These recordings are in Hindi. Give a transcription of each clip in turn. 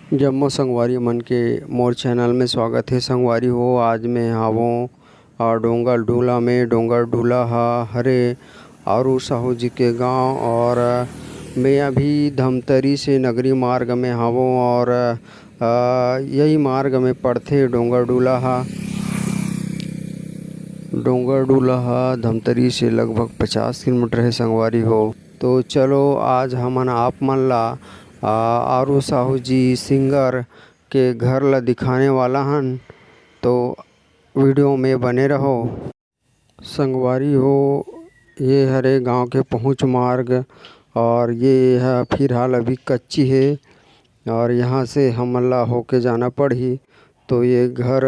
जम्मो संगवारी मन के मोर चैनल में स्वागत है। संगवारी हो, आज मैं आवों डोंगर डूला में। डोंगर डूला हरे आरू साहू जी के गांव, और मैं अभी धमतरी से नगरी मार्ग में आवों, और यही मार्ग में पड़ते डोंगर डूला धमतरी से लगभग 50 किलोमीटर है। संगवारी हो, तो चलो आज हमन आप मन ला आरू साहू जी सिंगर के घर ला दिखाने वाला हन, तो वीडियो में बने रहो। संगवारी हो, ये हरे गांव के पहुंच मार्ग, और ये है फिलहाल अभी कच्ची है, और यहाँ से हमन ला होके जाना पड़ही। तो ये घर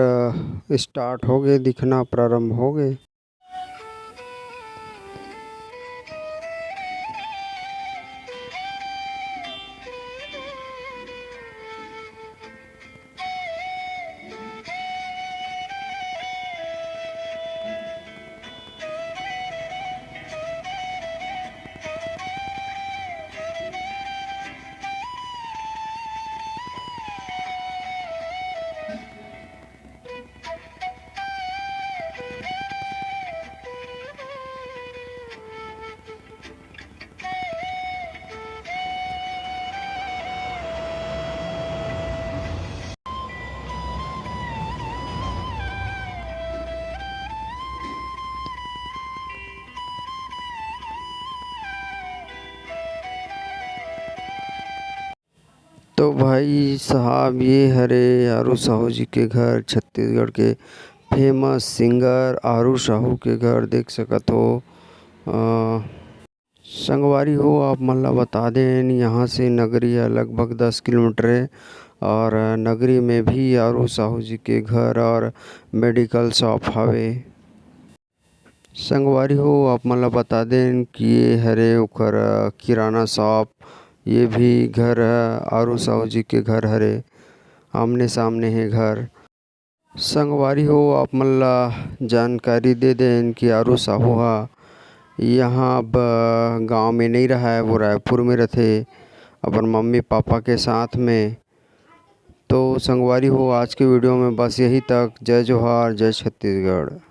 स्टार्ट हो गए, दिखना प्रारंभ हो गए। तो भाई साहब, ये हरे आरू साहू जी के घर, छत्तीसगढ़ के फेमस सिंगर आरू साहू के घर देख सकत हो। संगवारी हो, आप मन ला बता दें, यहाँ से नगरी है लगभग 10 किलोमीटर है, और नगरी में भी आरू साहू जी के घर और मेडिकल शॉप हवे। संगवारी हो, आप मन ला बता दें कि ये हरे ओकर किराना शॉप, ये भी घर है आरू साहू जी के घर हरे, आमने सामने है घर। संगवारी हो, आप मन ला जानकारी दे दें कि आरू साहू यहाँ अब गांव में नहीं रहा है, वो रायपुर में रहते अपन मम्मी पापा के साथ में। तो संगवारी हो, आज के वीडियो में बस यही तक। जय जोहार, जय छत्तीसगढ़।